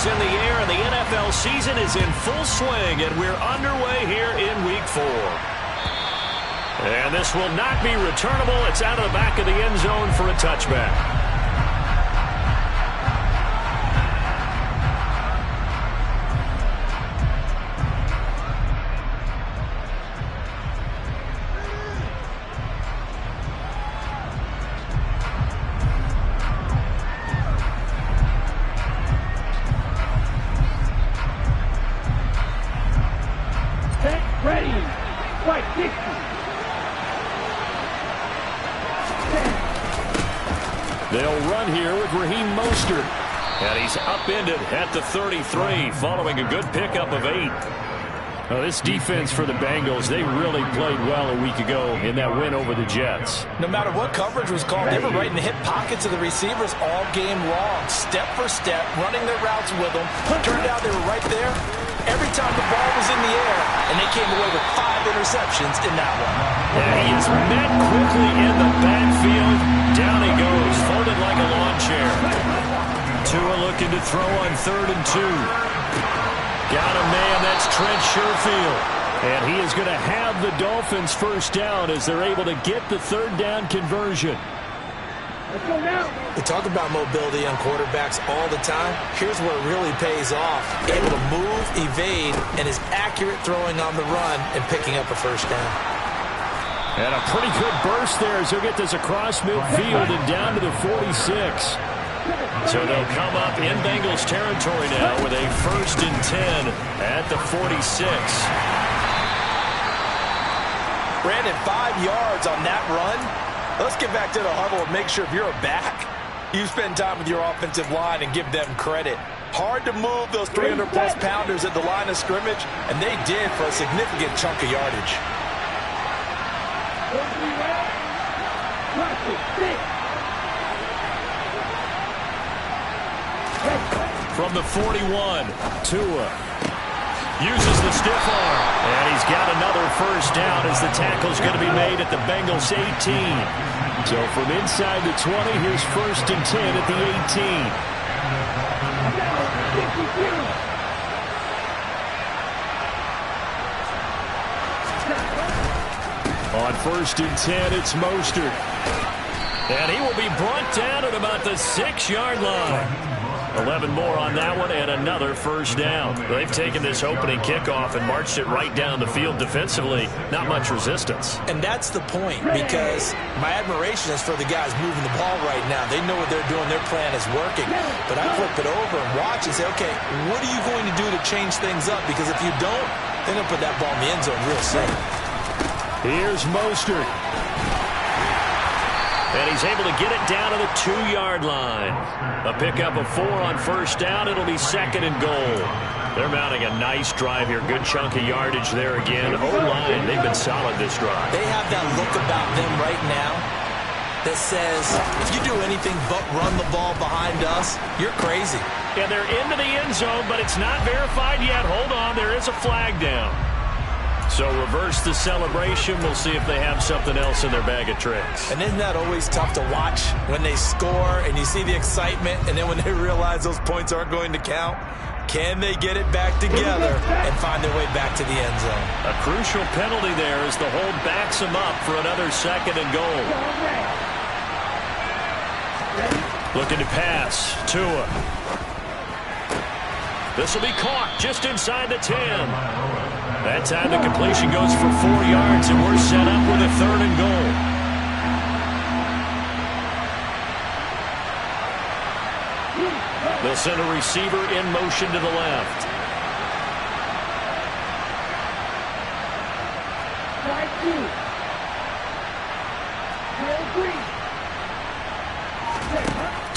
is in the air, and the NFL season is in full swing, and we're underway here in Week 4. And this will not be returnable. It's out of the back of the end zone for a touchback. They'll run here with and he's upended at the 33 following a good pickup of 8. Now, this defense for the Bengals, they really played well a week ago in that win over the Jets. No matter what coverage was called, they were right in the hip pockets of the receivers all game long, step for step, running their routes with them. Turned out they were right there every time the ball was in the air, and they came away with 5 interceptions in that one. And he is met quickly in the backfield. Down he goes, folded like a lawn chair. Tua looking to throw on 3rd and 2. Got a man, that's Trent Sherfield. And he is going to have the Dolphins first down as they're able to get the 3rd down conversion. Let's go now. We talk about mobility on quarterbacks all the time. Here's where it really pays off. Able to move, evade, and is accurate throwing on the run and picking up a first down. And a pretty good burst there as he'll get this across midfield and down to the 46. So they'll come up in Bengals territory now with a 1st and 10 at the 46. Brandon, 5 yards on that run. Let's get back to the huddle and make sure if you're a back, you spend time with your offensive line and give them credit. Hard to move those 300-plus pounders at the line of scrimmage, and they did for a significant chunk of yardage. From the 41, Tua uses the stiff arm, and he's got another first down as the tackle's going to be made at the Bengals 18. So from inside the 20, here's 1st and 10 at the 18. On 1st and 10, it's Mostert. And he will be brought down at about the 6-yard line. 11 more on that one and another first down. They've taken this opening kickoff and marched it right down the field defensively. Not much resistance. And that's the point, because my admiration is for the guys moving the ball right now. They know what they're doing. Their plan is working. But I flip it over and watch and say, okay, what are you going to do to change things up? Because if you don't, they're going to put that ball in the end zone real safe. Here's Mostert. And he's able to get it down to the 2-yard line. A pickup of 4 on first down. It'll be 2nd and goal. They're mounting a nice drive here. Good chunk of yardage there again. O-line, they've been solid this drive. They have that look about them right now that says, if you do anything but run the ball behind us, you're crazy. And they're into the end zone, but it's not verified yet. Hold on, there is a flag down. So reverse the celebration. We'll see if they have something else in their bag of tricks. And isn't that always tough to watch when they score and you see the excitement, and then when they realize those points aren't going to count? Can they get it back together and find their way back to the end zone? A crucial penalty there as the hold backs them up for another 2nd and goal. Looking to pass. Tua. This will be caught just inside the 10. That time the completion goes for 4 yards, and we're set up with a 3rd and goal. They'll send a receiver in motion to the left.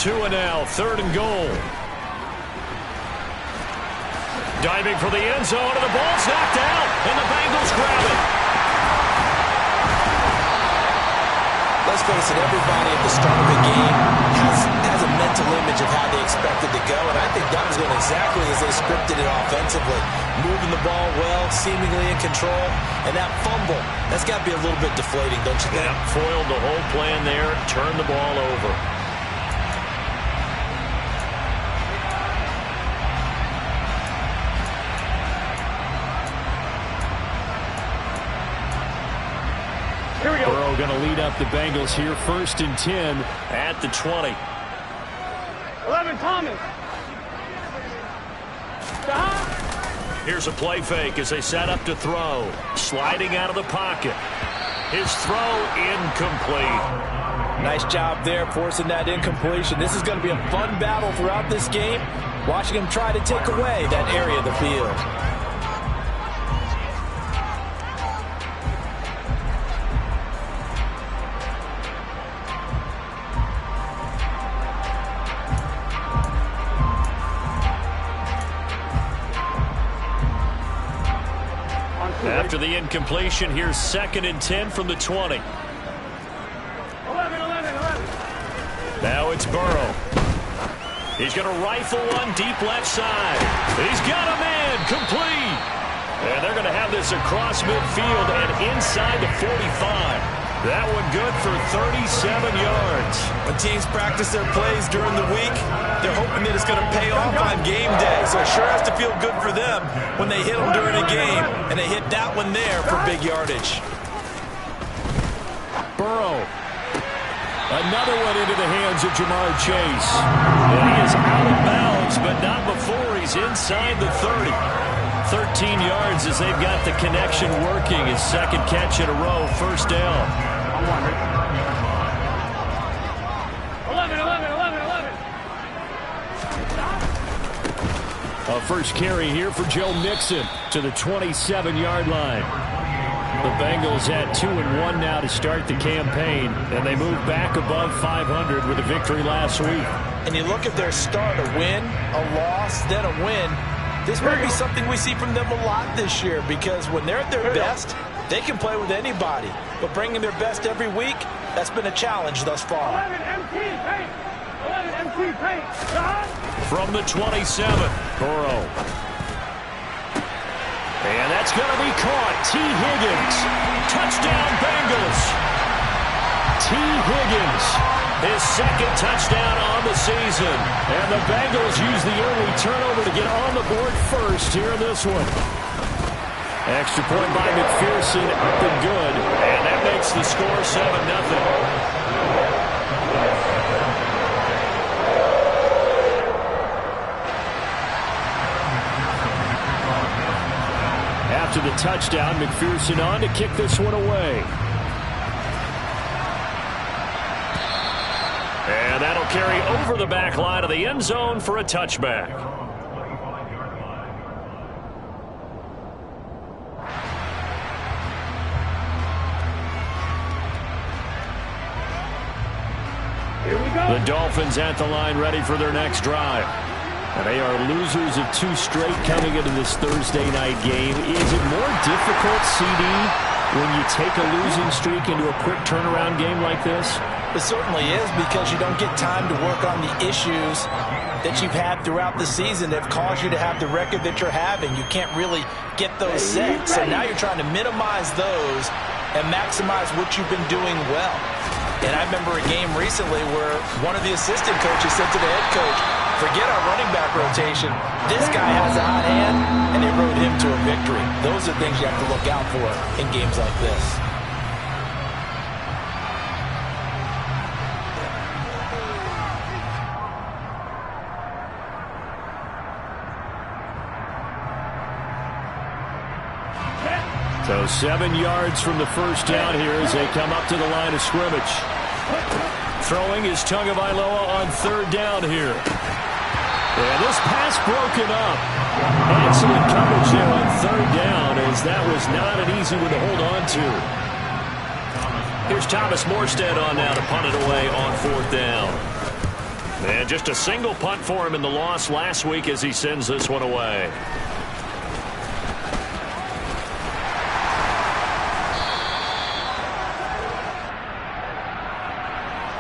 Tua now, 3rd and goal. Diving for the end zone, and the ball's knocked out, and the Bengals grab it. Let's face it, everybody at the start of the game has a mental image of how they expect it to go, and I think that was going exactly as they scripted it offensively. Moving the ball well, seemingly in control, and that fumble, that's got to be a little bit deflating, don't you think? Yeah, foiled the whole plan there, turned the ball over. lead up the Bengals here. 1st and 10 at the 20. 11, Thomas. Here's a play fake as they set up to throw. Sliding out of the pocket. His throw incomplete. Nice job there forcing that incompletion. This is going to be a fun battle throughout this game. Watching him try to take away that area of the field. After the incompletion, here's 2nd and 10 from the 20. 11. Now it's Burrow. He's going to rifle one deep left side. He's got a man complete. And they're going to have this across midfield and inside the 45. That one good for 37 yards. When teams practice their plays during the week, they're hoping that it's going to pay off on game day. So it sure has to feel good for them when they hit them during a game. And they hit that one there for big yardage. Burrow. Another one into the hands of Jamar Chase. And he is out of bounds, but not before he's inside the 30. 13 yards as they've got the connection working. His 2nd catch in a row, 1st down. 11. A first carry here for Joe Mixon to the 27-yard line. The Bengals at 2-1 now to start the campaign, and they move back above 500 with a victory last week. And you look at their start, a win, a loss, then a win. This might be something we see from them a lot this year, because when they're at their best, they can play with anybody. But bringing their best every week, that's been a challenge thus far. 11 MT paint. 11 MT paint. From the 27, Burrow. And that's going to be caught. T. Higgins. Touchdown, Bengals. T. Higgins. His 2nd touchdown on the season. And the Bengals use the early turnover to get on the board first here in this one. Extra point by McPherson, up and good. And that makes the score 7-0. After the touchdown, McPherson on to kick this one away. And that'll carry over the back line of the end zone for a touchback. Here we go. The Dolphins at the line ready for their next drive. And they are losers of 2 straight coming into this Thursday night game. Is it more difficult, CD, when you take a losing streak into a quick turnaround game like this? It certainly is, because you don't get time to work on the issues that you've had throughout the season that have caused you to have the record that you're having. You can't really get those set. So now you're trying to minimize those and maximize what you've been doing well. And I remember a game recently where one of the assistant coaches said to the head coach, forget our running back rotation. This guy has a hot hand, and they rode him to a victory. Those are things you have to look out for in games like this. So 7 yards from the first down here as they come up to the line of scrimmage. Throwing is Tagovailoa on 3rd down here. And this pass broken up. Excellent coverage there on 3rd down, as that was not an easy one to hold on to. Here's Thomas Morstead on now to punt it away on 4th down. And just a single punt for him in the loss last week as he sends this one away.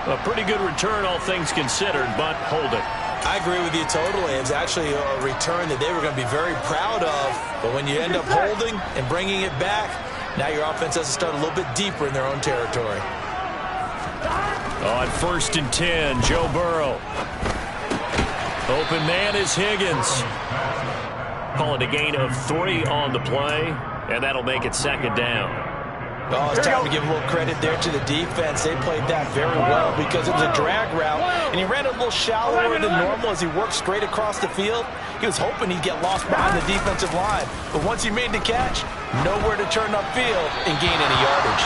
A pretty good return, all things considered, but hold it. I agree with you totally. It's actually a return that they were going to be very proud of. But when you end up holding and bringing it back, now your offense has to start a little bit deeper in their own territory. On 1st and 10, Joe Burrow. Open man is Higgins. Calling a gain of 3 on the play, and that'll make it 2nd down. Oh, it's time to give a little credit there to the defense. They played that very well because it was a drag route, and he ran a little shallower than normal as he worked straight across the field. He was hoping he'd get lost behind the defensive line, but once he made the catch, nowhere to turn upfield and gain any yardage.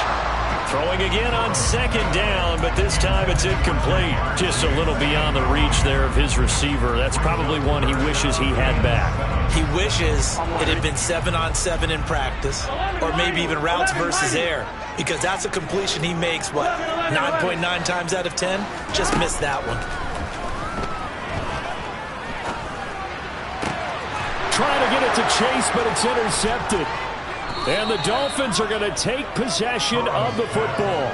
Throwing again on second down, but this time it's incomplete. Just a little beyond the reach there of his receiver. That's probably one he wishes he had back. He wishes it had been 7-on-7 in practice, or maybe even routes versus air, because that's a completion he makes, what, 9.9 times out of 10? Just missed that one. Trying to get it to Chase, but it's intercepted. And the Dolphins are going to take possession of the football.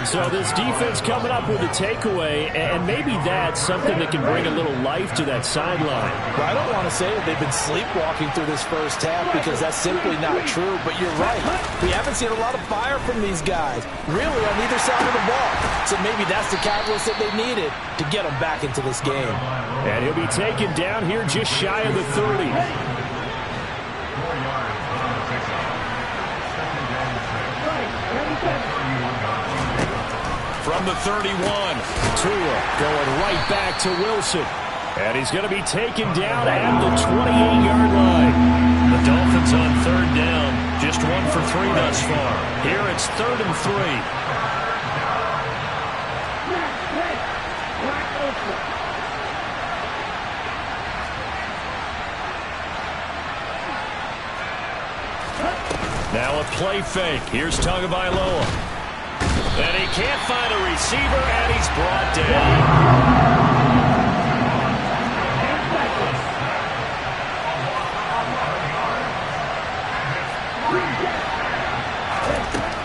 So this defense coming up with a takeaway, and maybe that's something that can bring a little life to that sideline. Well, I don't want to say that they've been sleepwalking through this first half because that's simply not true, but you're right. We haven't seen a lot of fire from these guys, really on either side of the ball. So maybe that's the catalyst that they needed to get them back into this game. And he'll be taken down here just shy of the 30. From the 31, Tua going right back to Wilson. And he's going to be taken down at the 28-yard line. The Dolphins on third down, just 1 for 3 thus far. Here it's 3rd and 3. Now a play fake. Here's Tagovailoa. And he can't find a receiver, and he's brought down.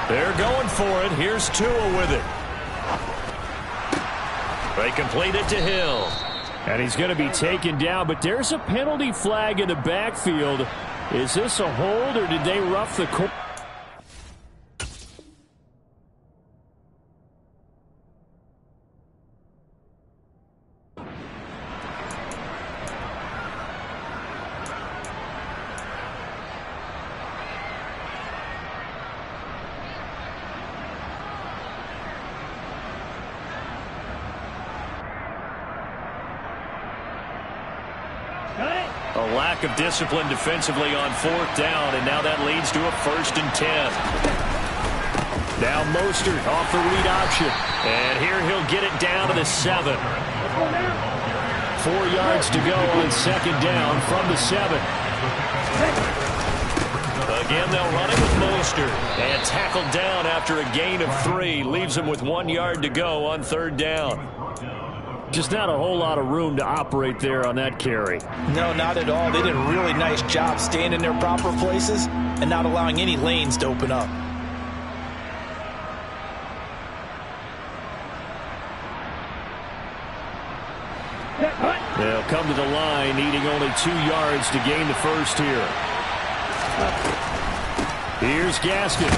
They're going for it. Here's Tua with it. They complete it to Hill. And he's going to be taken down, but there's a penalty flag in the backfield. Is this a hold, or did they rough the court? A lack of discipline defensively on 4th down, and now that leads to a 1st and 10. Now Mostert off the read option, and here he'll get it down to the 7. 4 yards to go on 2nd down from the 7. Again, they'll run it with Mostert, and tackled down after a gain of 3. Leaves him with 1 yard to go on 3rd down. Just not a whole lot of room to operate there on that carry. No, not at all. They did a really nice job staying in their proper places and not allowing any lanes to open up. They'll come to the line, needing only 2 yards to gain the first here. Here's Gaskin.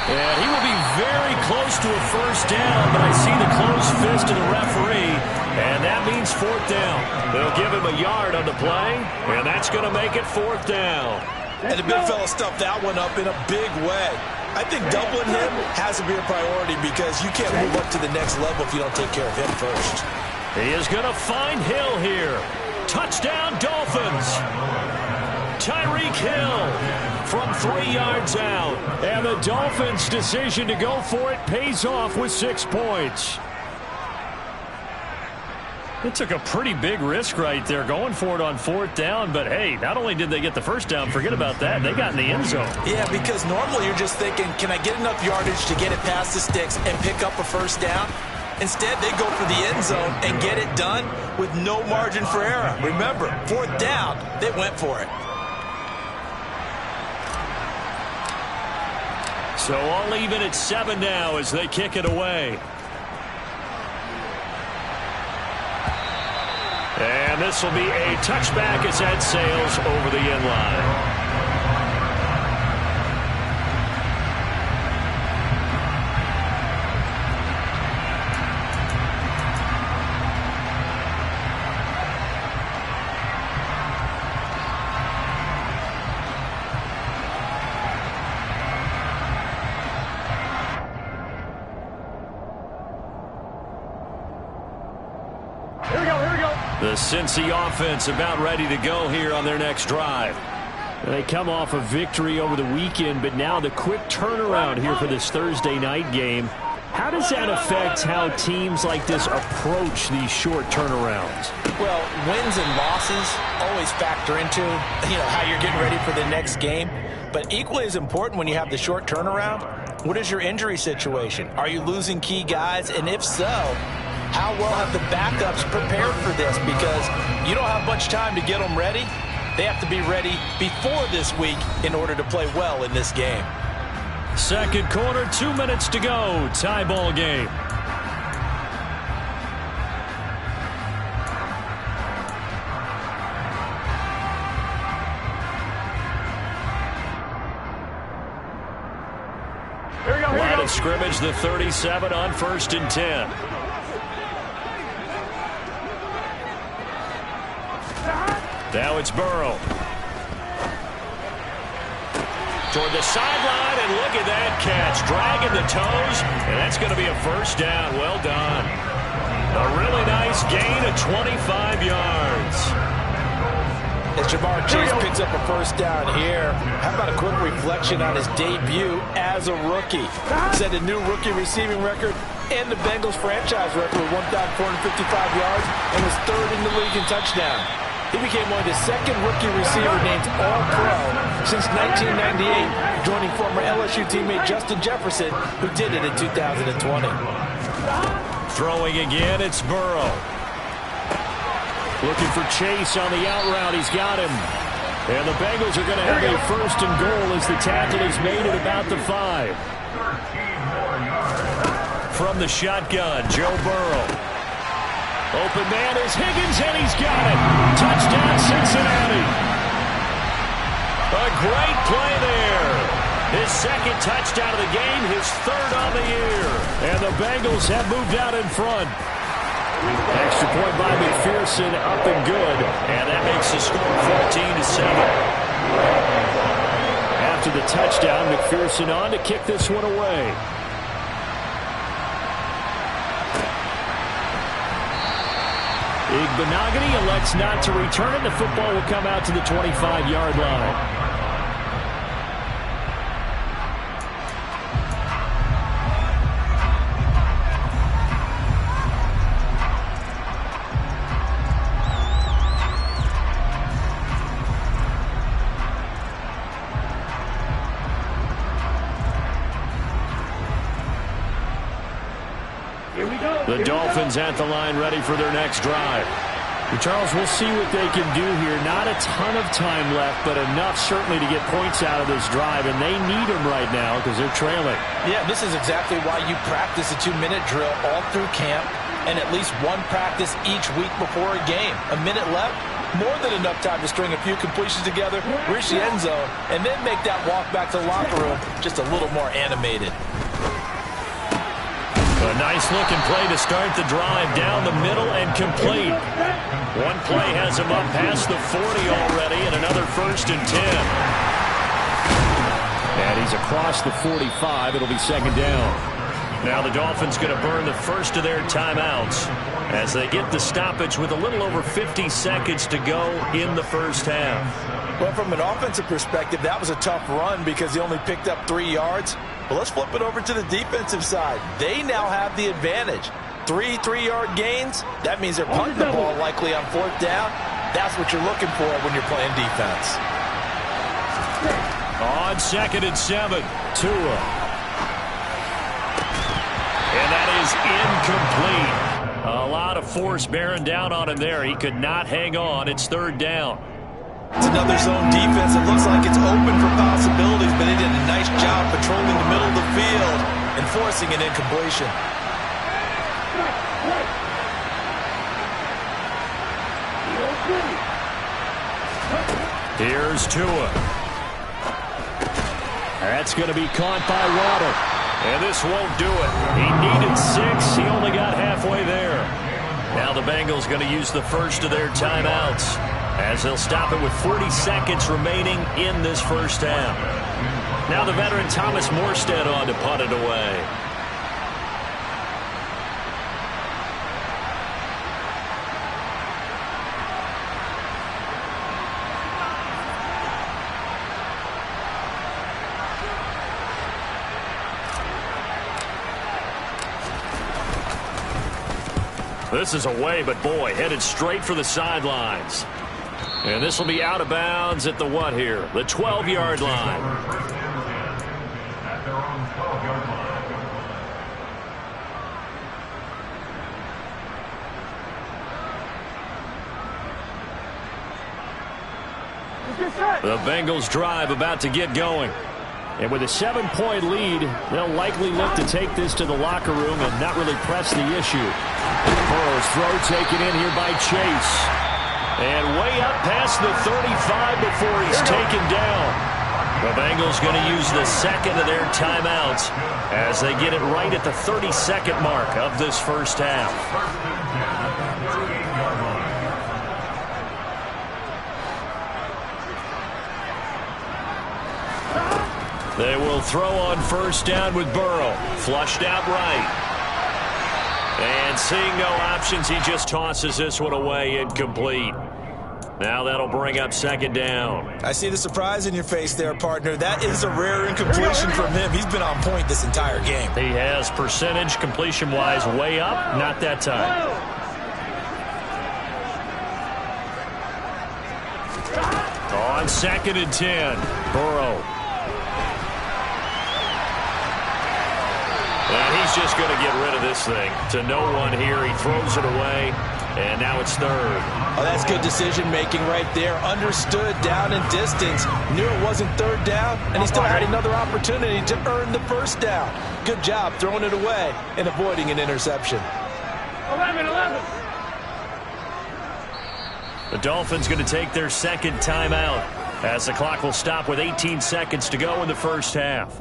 And he will be very close to a 1st down, but I see the closed fist of the referee, and that means 4th down. They'll give him a yard on the play, and that's going to make it 4th down. And the big fella stuffed that one up in a big way. I think doubling him has to be a priority because you can't move up to the next level if you don't take care of him first. He is going to find Hill here. Touchdown, Dolphins. Tyreek Hill from 3 yards out. And the Dolphins' decision to go for it pays off with 6 points. It took a pretty big risk right there going for it on 4th down. But, hey, not only did they get the 1st down, forget about that, they got in the end zone. Yeah, because normally you're just thinking, can I get enough yardage to get it past the sticks and pick up a 1st down? Instead, they go for the end zone and get it done with no margin for error. Remember, 4th down, they went for it. So all even at 7 now as they kick it away. And this will be a touchback as that sails over the end line. The Cincy offense about ready to go here on their next drive. They come off a victory over the weekend, but now the quick turnaround here for this Thursday night game. How does that affect how teams like this approach these short turnarounds? Well, wins and losses always factor into, how you're getting ready for the next game. But equally as important when you have the short turnaround, what is your injury situation? Are you losing key guys? And if so, how well have the backups prepared for this? Because you don't have much time to get them ready. They have to be ready before this week in order to play well in this game. Second quarter, 2 minutes to go. Tie ball game. Line of scrimmage, the 37 on 1st and 10. Now it's Burrow. Toward the sideline, and look at that catch. Dragging the toes, and that's going to be a first down. Well done. A really nice gain of 25 yards. As Jamar Chase picks up a first down here, how about a quick reflection on his debut as a rookie? Set a new rookie receiving record and the Bengals franchise record with 1,455 yards and was third in the league in touchdown. He became only the second rookie receiver named All-Pro since 1998, joining former LSU teammate Justin Jefferson, who did it in 2020. Throwing again, it's Burrow. Looking for Chase on the out route. He's got him. And the Bengals are going to have a first and goal as the tackle is made at about the 5. From the shotgun, Joe Burrow. Open man is Higgins, and he's got it. Touchdown, Cincinnati. A great play there. His second touchdown of the game, his third on the year. And the Bengals have moved out in front. Extra point by McPherson, up and good. And that makes the score 14-7. After the touchdown, McPherson on to kick this one away. Igbenogany elects not to return, and the football will come out to the 25-yard line. The Dolphins at the line ready for their next drive. Charles, we'll see what they can do here. Not a ton of time left, but enough certainly to get points out of this drive, and they need them right now because they're trailing. Yeah, this is exactly why you practice a 2-minute drill all through camp and at least one practice each week before a game. A minute left, more than enough time to string a few completions together, reach the end zone, and then make that walk back to the locker room just a little more animated. A nice-looking play to start the drive down the middle and complete. One play has him up past the 40 already, and another 1st and 10. And he's across the 45. It'll be second down. Now the Dolphins going to burn the first of their timeouts as they get the stoppage with a little over 50 seconds to go in the first half. Well, from an offensive perspective, that was a tough run because he only picked up 3 yards. But let's flip it over to the defensive side. They now have the advantage. 3 3-yard gains. That means they're punting the ball likely on 4th down. That's what you're looking for when you're playing defense. On 2nd and 7, Tua. And that is incomplete. A lot of force bearing down on him there. He could not hang on. It's 3rd down. It's another zone defense. It looks like it's open for possibilities, but they did a nice job patrolling the middle of the field and forcing an incompletion. Here's Tua. That's going to be caught by Waddle. And this won't do it. He needed 6. He only got halfway there. Now the Bengals going to use the first of their timeouts, as they'll stop it with 40 seconds remaining in this first half. Now the veteran Thomas Morstead on to punt it away. This is away, but boy, headed straight for the sidelines. And this will be out of bounds at the what here? The 12-yard line. The Bengals drive about to get going. And with a 7-point lead, they'll likely look to take this to the locker room and not really press the issue. Burrow's throw taken in here by Chase. And way up past the 35 before he's taken down. The Bengals going to use the second of their timeouts as they get it right at the 32nd mark of this first half. They will throw on first down with Burrow. Flushed out right. And seeing no options, he just tosses this one away, incomplete. Now that'll bring up second down. I see the surprise in your face there, partner. That is a rare incompletion from him. He's been on point this entire game. He has percentage completion-wise way up. Not that time. On 2nd and 10, Burrow. And he's just going to get rid of this thing. To no one here. He throws it away. And now it's third. Oh, that's good decision-making right there. Understood down and distance. Knew it wasn't third down, and he still had another opportunity to earn the first down. Good job throwing it away and avoiding an interception. 11. The Dolphins going to take their second timeout as the clock will stop with 18 seconds to go in the first half.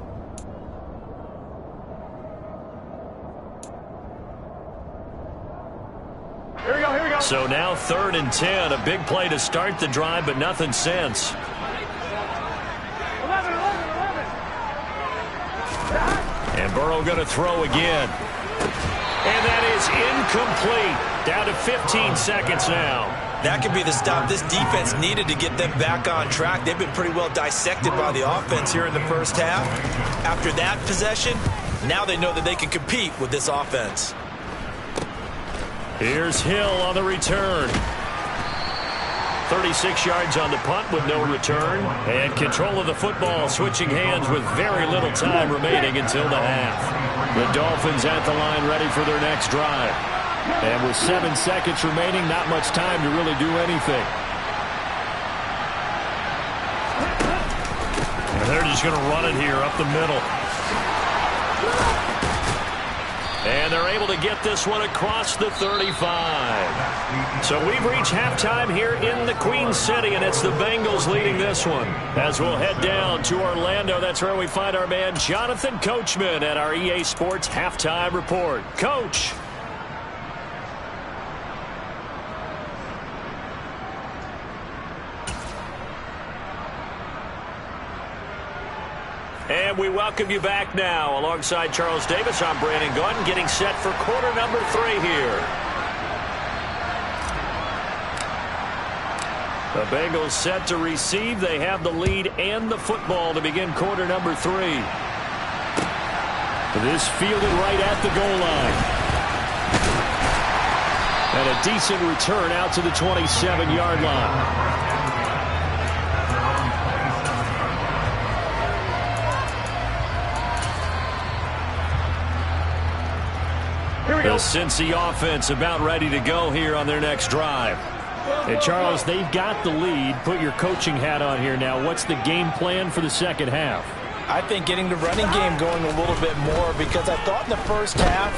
Here we go. So now 3rd and 10. A big play to start the drive, but nothing since. 11. And Burrow going to throw again. And that is incomplete. Down to 15 seconds now. That could be the stop this defense needed to get them back on track. They've been pretty well dissected by the offense here in the first half. After that possession, now they know that they can compete with this offense. Here's Hill on the return. 36 yards on the punt with no return. And control of the football switching hands with very little time remaining until the half. The Dolphins at the line ready for their next drive. And with 7 seconds remaining, not much time to really do anything. And they're just going to run it here up the middle. And they're able to get this one across the 35. So we've reached halftime here in the Queen City, and it's the Bengals leading this one. As we'll head down to Orlando, that's where we find our man Jonathan Coachman at our EA Sports Halftime Report. Coach. And we welcome you back now. Alongside Charles Davis, I'm Brandon Gaudin, getting set for quarter number 3 here. The Bengals set to receive. They have the lead and the football to begin quarter number 3. This fielded right at the goal line. And a decent return out to the 27-yard line. The Cincy offense about ready to go here on their next drive. And Charles, they've got the lead. Put your coaching hat on here now. What's the game plan for the second half? I think getting the running game going a little bit more, because I thought in the first half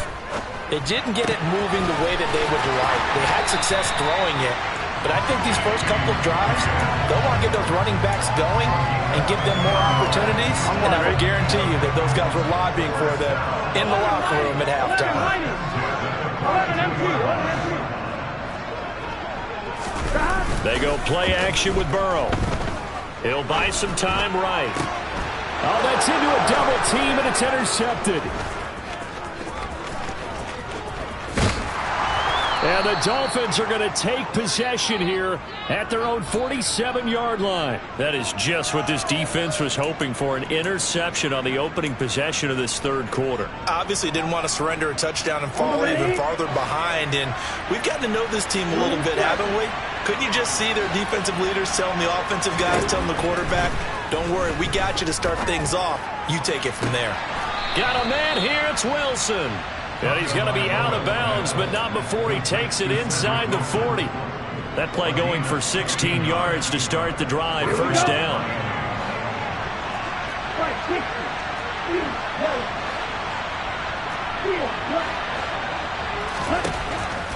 they didn't get it moving the way that they would like. They had success throwing it, but I think these first couple of drives, they'll want to get those running backs going and give them more opportunities, and I will guarantee you that those guys were lobbying for them in the locker room at halftime. They go play action with Burrow. He'll buy some time right. Oh, that's into a double team, and it's intercepted. And the Dolphins are going to take possession here at their own 47-yard line. That is just what this defense was hoping for, an interception on the opening possession of this third quarter. Obviously didn't want to surrender a touchdown and fall even farther behind. And we've gotten to know this team a little bit, haven't we? Couldn't you just see their defensive leaders telling the offensive guys, telling the quarterback, don't worry, we got you to start things off. You take it from there. Got a man here. It's Wilson. And he's going to be out of bounds, but not before he takes it inside the 40. That play going for 16 yards to start the drive. First down.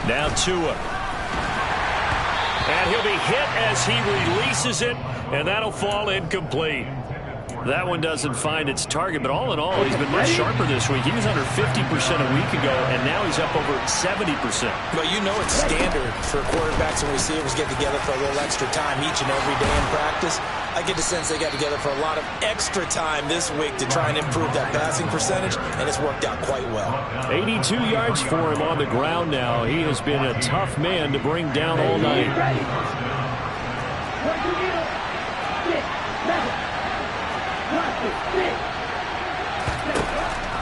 Now Tua. And he'll be hit as he releases it, and that'll fall incomplete. That one doesn't find its target, but all in all, he's been much sharper this week. He was under 50% a week ago, and now he's up over 70%. Well, you know it's standard for quarterbacks and receivers get together for a little extra time each and every day in practice. I get the sense they got together for a lot of extra time this week to try and improve that passing percentage, and it's worked out quite well. 82 yards for him on the ground now. He has been a tough man to bring down all night.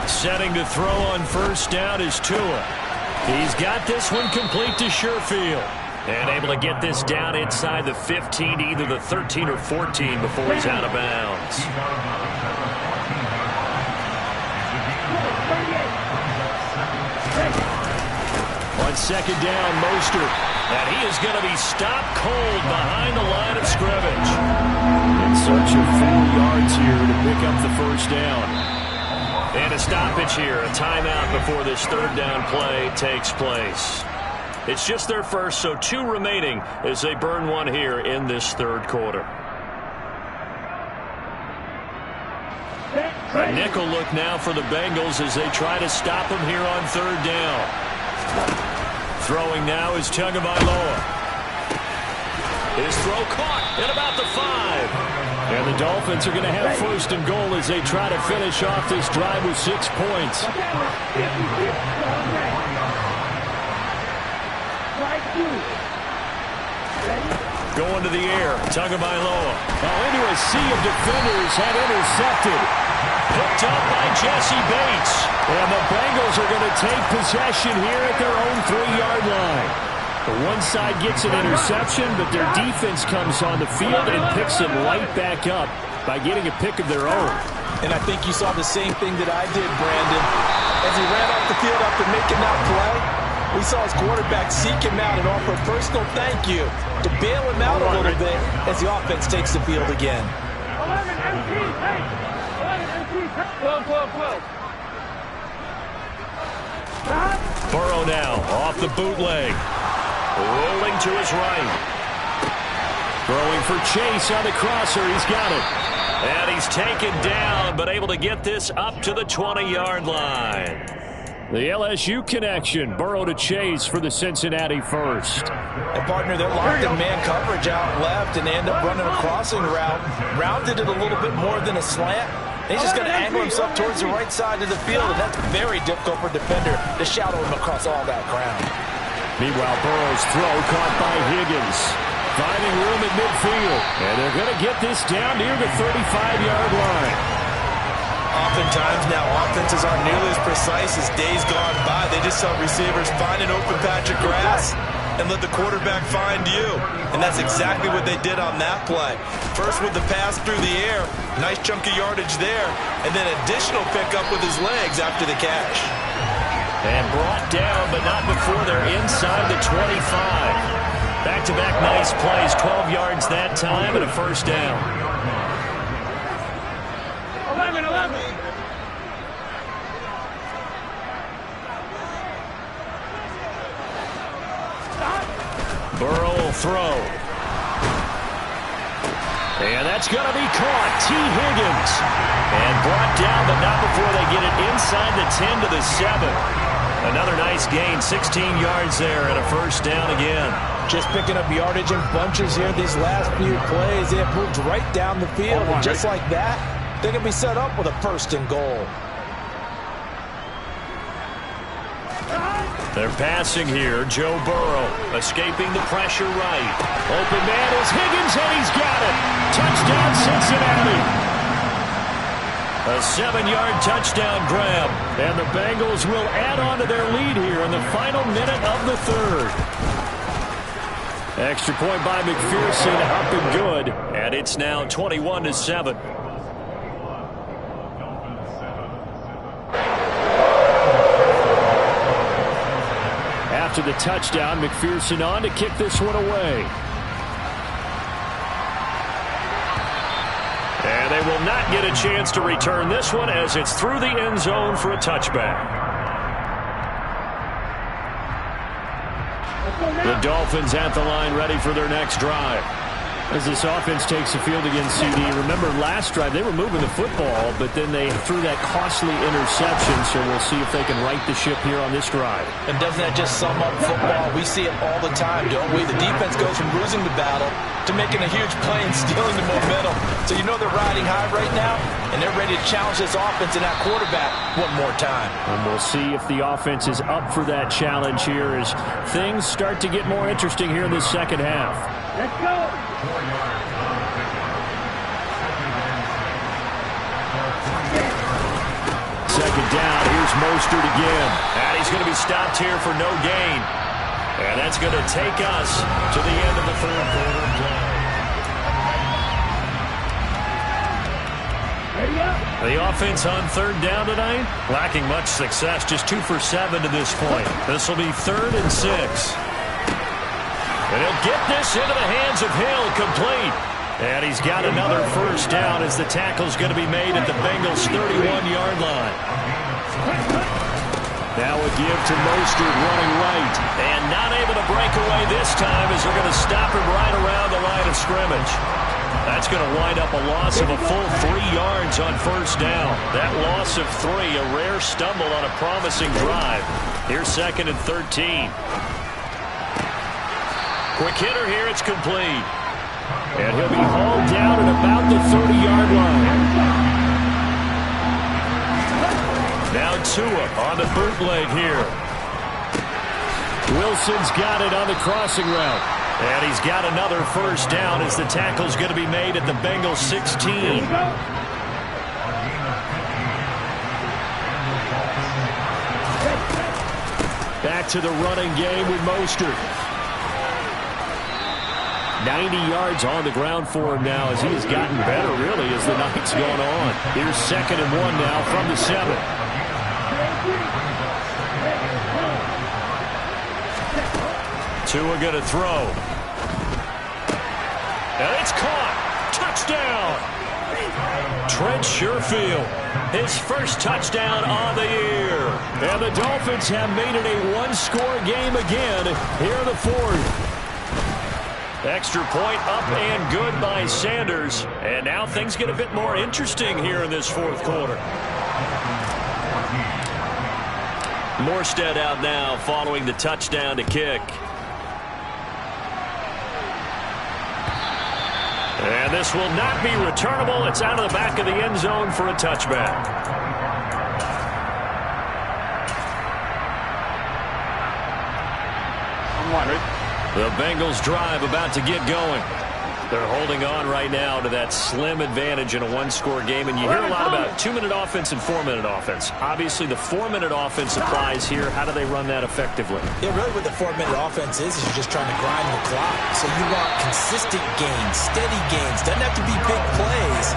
Setting to throw on first down is Tua. He's got this one complete to Sherfield. And able to get this down inside the 15 to either the 13 or 14 before he's out of bounds. On second down, Mostert. And he is going to be stopped cold behind the line of scrimmage. In search of 4 yards here to pick up the first down. And a stoppage here, a timeout before this third down play takes place. It's just their first, so 2 remaining as they burn one here in this third quarter. A nickel look now for the Bengals as they try to stop him here on third down. Throwing now is Tagovailoa. His throw caught at about the 5. And the Dolphins are going to have first and goal as they try to finish off this drive with 6 points. Going to the air, Tagovailoa. Into a sea of defenders, had intercepted. Picked up by Jesse Bates. And the Bengals are going to take possession here at their own 3-yard line. The one side gets an interception, but their defense comes on the field and picks them right back up by getting a pick of their own. And I think you saw the same thing that I did, Brandon. As he ran off the field after making that play, we saw his quarterback seek him out and offer a personal thank you to bail him out a little bit as the offense takes the field again. 12. Burrow now off the bootleg. Rolling to his right. Throwing for Chase on the crosser. He's got it. And he's taken down, but able to get this up to the 20-yard line. The LSU connection. Burrow to Chase for the Cincinnati first. And partner, they're locked in man coverage out left, and they end up running a crossing route. Rounded it a little bit more than a slant. He's just going to angle himself towards the right side of the field, and that's very difficult for a defender to shadow him across all that ground. Meanwhile, Burrow's throw caught by Higgins. Finding room at midfield. And they're going to get this down near the 35-yard line. Oftentimes now offenses aren't nearly as precise as days gone by. They just saw receivers find an open patch of grass and let the quarterback find you. And that's exactly what they did on that play. First with the pass through the air, nice chunk of yardage there, and then additional pickup with his legs after the catch. And brought down, but not before they're inside the 25. Back-to-back nice plays, 12 yards that time, and a first down. 11. Burrow will throw. And that's going to be caught. T. Higgins. And brought down, but not before they get it inside the 10 to the 7. Another nice gain, 16 yards there, and a first down again. Just picking up yardage in bunches here these last few plays. They have moved right down the field, and just like that, they can be set up with a first and goal. They're passing here. Joe Burrow escaping the pressure right. Open man is Higgins, and he's got it. Touchdown, Cincinnati. A 7-yard touchdown grab. And the Bengals will add on to their lead here in the final minute of the third. Extra point by McPherson, up and good. And it's now 21-7. After the touchdown, McPherson on to kick this one away. And they will not get a chance to return this one as it's through the end zone for a touchback. The Dolphins at the line ready for their next drive. As this offense takes the field against CD, remember last drive they were moving the football, but then they threw that costly interception, so we'll see if they can right the ship here on this drive. And doesn't that just sum up football? We see it all the time, don't we? The defense goes from losing the battle to making a huge play and stealing the momentum. So you know they're riding high right now, and they're ready to challenge this offense and that quarterback one more time. And we'll see if the offense is up for that challenge here as things start to get more interesting here in the second half. Let's go. Second down, here's Mostert again. And he's going to be stopped here for no gain. And that's going to take us to the end of the third quarter play. The offense on third down tonight, lacking much success, just 2 for 7 to this point. This will be 3rd and 6. And he'll get this into the hands of Hill, complete. And he's got another first down as the tackle's going to be made at the Bengals' 31-yard line. Now a give to Mostert running right. And not able to break away this time as they're going to stop him right around the line of scrimmage. That's going to wind up a loss of a full 3 yards on first down. That loss of 3, a rare stumble on a promising drive. Here's 2nd and 13. Quick hitter here, it's complete. And he'll be hauled down at about the 30-yard line. Now Tua on the bootleg here. Wilson's got it on the crossing route. And he's got another first down as the tackle's going to be made at the Bengals' 16. Back to the running game with Mostert. 90 yards on the ground for him now as he has gotten better, really, as the night's gone on. Here's 2nd and 1 now from the 7. Tua going to throw. And it's caught. Touchdown. Trent Sherfield, his first touchdown on the year. And the Dolphins have made it a one-score game again here in the 4th. Extra point up and good by Sanders. And now things get a bit more interesting here in this 4th quarter. Morstead out now following the touchdown to kick. And this will not be returnable. It's out of the back of the end zone for a touchback. I'm wondering. The Bengals drive about to get going. They're holding on right now to that slim advantage in a one-score game. And you hear a lot about 2-minute offense and 4-minute offense. Obviously, the 4-minute offense applies here. How do they run that effectively? Yeah, really what the 4-minute offense is you're just trying to grind the clock. So you want consistent gains, steady gains. Doesn't have to be big plays,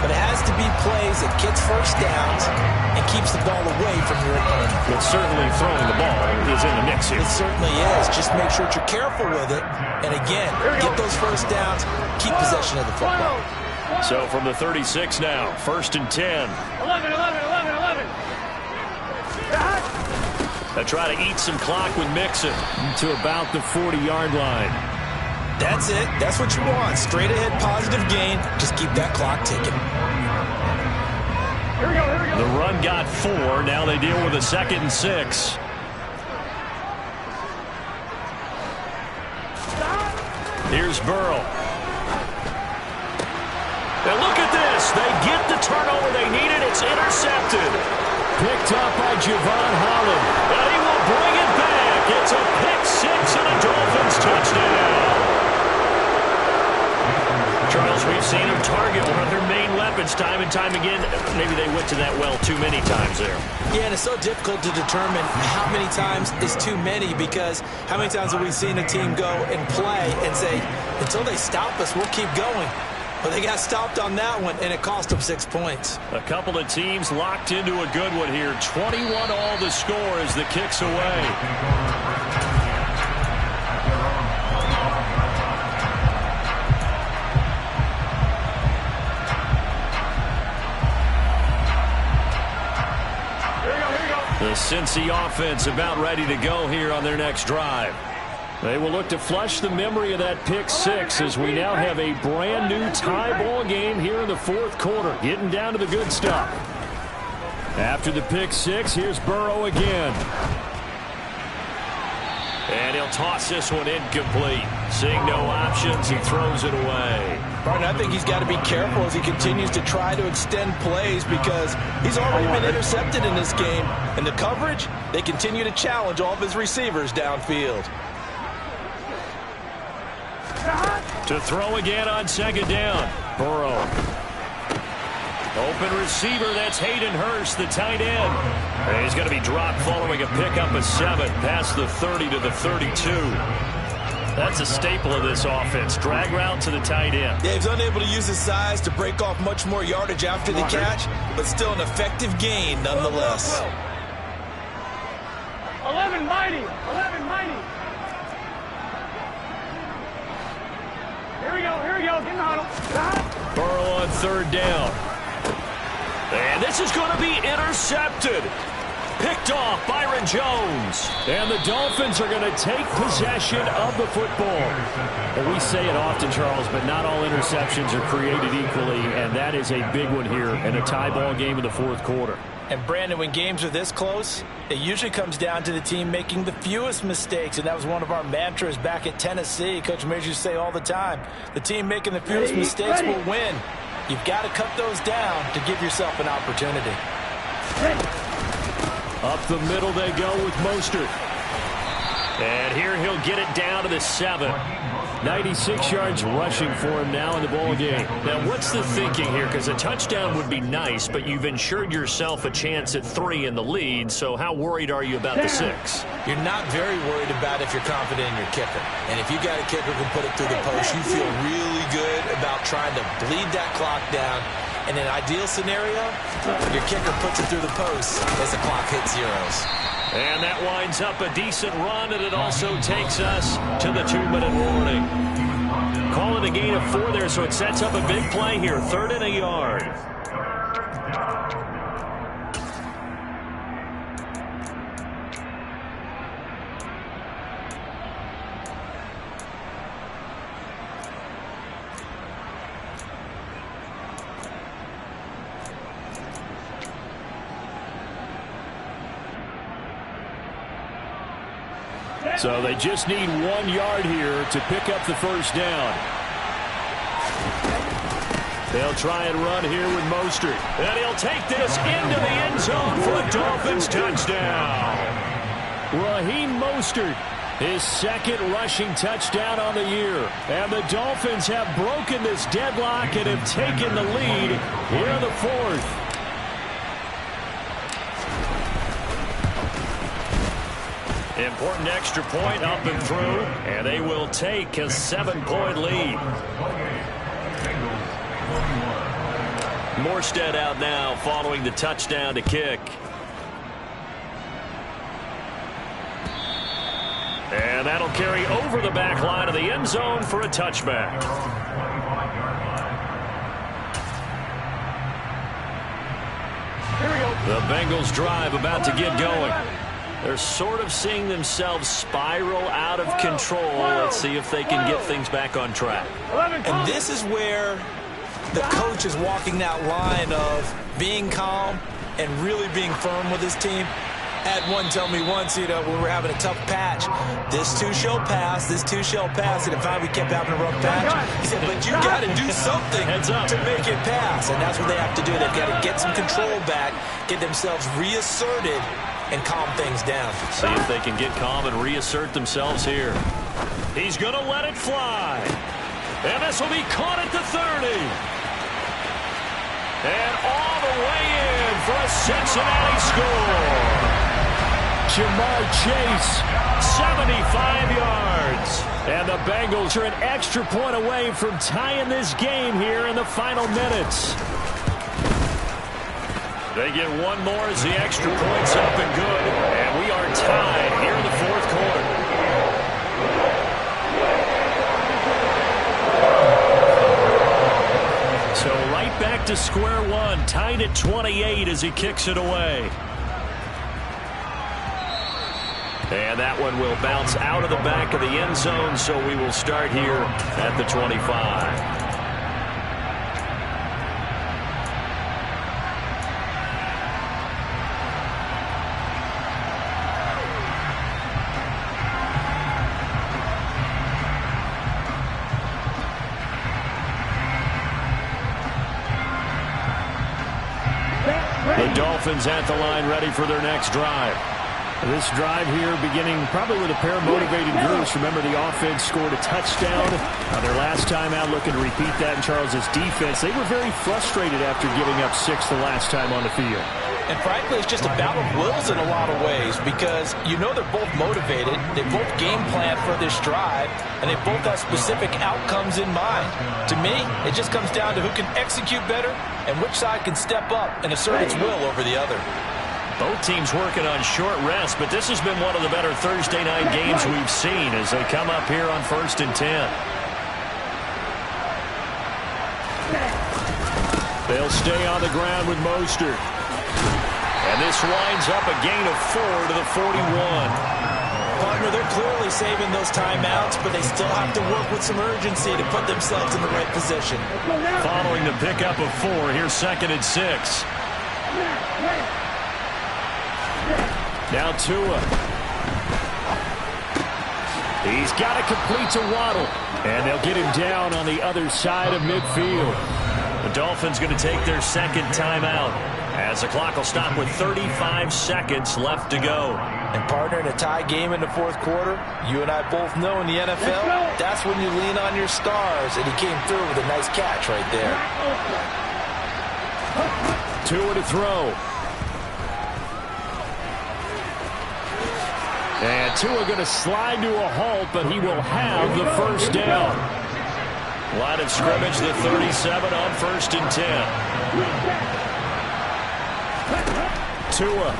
but it has to be plays that gets first downs and keeps the ball away from your opponent. But certainly throwing the ball is in the mix here. It certainly is. Just make sure that you're careful with it. And again, get those first downs, keep possession of the football. So from the 36 now, 1st and 10. 11. They try to eat some clock with Mixon to about the 40-yard line. That's it. That's what you want. Straight ahead, positive gain. Just keep that clock ticking. Here we go. The run got 4. Now they deal with a 2nd and 6. Here's Burrow. And look at this. They get the turnover they needed. It's intercepted. Picked up by Javon Holland. And he will bring it back. happens time and time again. Maybe they went to that well too many times there. Yeah, and it's so difficult to determine how many times is too many, because how many times have we seen a team go and play and say, until they stop us, we'll keep going. But they got stopped on that one, and it cost them 6 points. A couple of teams locked into a good one here. 21 all the score as the kick's away. The Cincy offense about ready to go here on their next drive. They will look to flush the memory of that pick six as we now have a brand new tie ball game here in the fourth quarter. Getting down to the good stuff. After the pick six, here's Burrow again. And he'll toss this one incomplete. Seeing no options, he throws it away. Martin, I think he's got to be careful as he continues to try to extend plays, because he's already been intercepted in this game. And the coverage, they continue to challenge all of his receivers downfield. To throw again on second down. Burrow. Open receiver, that's Hayden Hurst, the tight end. And he's going to be dropped following a pickup of 7 past the 30 to the 32. That's a staple of this offense. Drag route to the tight end. Yeah, he's unable to use his size to break off much more yardage after the catch, but still an effective gain nonetheless. 11 mighty. 11 mighty. Here we go. Get in the huddle. Burrow on third down. And this is going to be intercepted. Picked off Byron Jones. And the Dolphins are going to take possession of the football. And we say it often, Charles, but not all interceptions are created equally, and that is a big one here in a tie ball game in the fourth quarter. And, Brandon, when games are this close, it usually comes down to the team making the fewest mistakes, and that was one of our mantras back at Tennessee. Coach Majors used to say all the time, the team making the fewest mistakes will win. You've got to cut those down to give yourself an opportunity. Up the middle they go with Mostert. And here he'll get it down to the 7. 96 yards rushing for him now in the ball game. Now, what's the thinking here? Because a touchdown would be nice, but you've ensured yourself a chance at 3 in the lead, so how worried are you about the 6? You're not very worried about if you're confident in your kicker. And if you got a kicker who can put it through the post, you feel really good about trying to bleed that clock down. In an ideal scenario, your kicker puts it through the post as the clock hits zeros. And that winds up a decent run, and it also takes us to the 2-minute warning. Call it a gain of 4 there, so it sets up a big play here. 3rd and a yard. So they just need 1 yard here to pick up the first down. They'll try and run here with Mostert. And he'll take this into the end zone for a Dolphins touchdown. Raheem Mostert, his 2nd rushing touchdown on the year. And the Dolphins have broken this deadlock and have taken the lead here in the 4th. Important extra point up and through, and they will take a 7-point lead. Morstead out now following the touchdown to kick. And that'll carry over the back line of the end zone for a touchback. Here we go. The Bengals drive about to get going. They're sort of seeing themselves spiral out of control. Let's see if they can get things back on track. And this is where the coach is walking that line of being calm and really being firm with his team. Had one tell me once, when we were having a tough patch, this too shall pass, this too shall pass, and finally we kept having a rough patch. He said, but you got to do something to make it pass, and that's what they have to do. They've got to get some control back, get themselves reasserted, and calm things down. See if they can get calm and reassert themselves here. He's going to let it fly. And this will be caught at the 30. And all the way in for a Cincinnati score. Jamar Chase, 75 yards. and the Bengals are an extra point away from tying this game here in the final minutes. They get one more as the extra point's up and good, and we are tied here in the fourth quarter. So right back to square one, tied at 28 as he kicks it away. And that one will bounce out of the back of the end zone, so we will start here at the 25. The Dolphins at the line ready for their next drive. This drive here beginning probably with a pair of motivated groups. Remember, the offense scored a touchdown on their last time out, looking to repeat that in Charles's defense. They were very frustrated after giving up 6 the last time on the field. And frankly, it's just a battle of wills in a lot of ways because you know they're both motivated, they both game plan for this drive, and they both have specific outcomes in mind. To me, it just comes down to who can execute better and which side can step up and assert its will over the other. Both teams working on short rest, but this has been one of the better Thursday night games we've seen as they come up here on 1st and 10. They'll stay on the ground with Mostert. And this winds up a gain of 4 to the 41. Partner, they're clearly saving those timeouts, but they still have to work with some urgency to put themselves in the right position. Following the pickup of 4, here's 2nd and 6. Now Tua. He's got it complete to Waddle. And they'll get him down on the other side of midfield. The Dolphins going to take their second timeout as the clock will stop with 35 seconds left to go. And partner, in a tie game in the fourth quarter, you and I both know in the NFL, that's when you lean on your stars. And he came through with a nice catch right there. Tua to throw. And Tua going to slide to a halt, but he will have the first down. Line of scrimmage, the 37 on 1st and 10. Tua.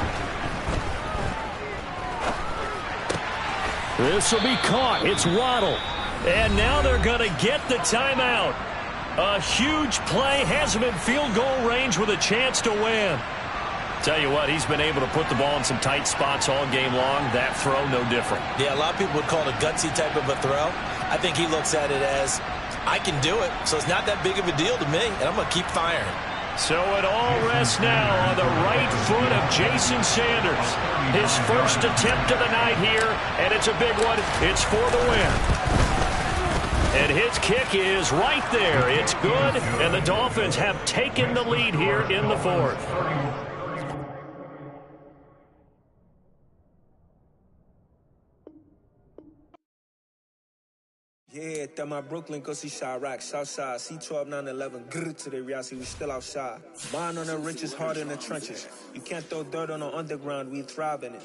This will be caught. It's Waddle. And now they're going to get the timeout. A huge play, has him in field goal range with a chance to win. Tell you what, he's been able to put the ball in some tight spots all game long. That throw, no different. Yeah, a lot of people would call it a gutsy type of a throw. I think he looks at it as, I can do it, so it's not that big of a deal to me, and I'm going to keep firing. So it all rests now on the right foot of Jason Sanders. His first attempt of the night here, and it's a big one. It's for the win. And his kick is right there. It's good, and the Dolphins have taken the lead here in the fourth. Yeah, that my Brooklyn, go see Chirac, Southside, C12, 911, grrr to the reality, we still outside. Mine on the richest, heart in the trenches. You can't throw dirt on the underground, we thrive in it.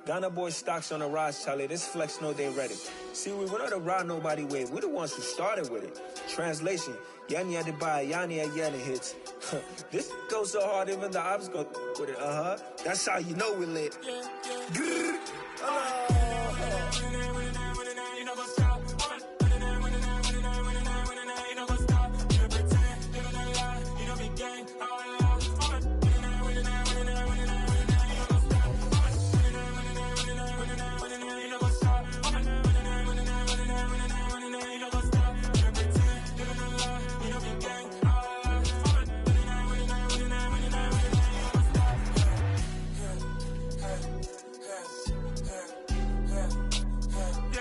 Ghana boys stocks on the rise, Charlie, this flex know they ready. See, we were not the ride nobody with, we're the ones who started with it. Translation, Yanni had to buy, Yanni had Yanni hits. This goes so hard, even the ops go with it, That's how you know we lit. Grrr,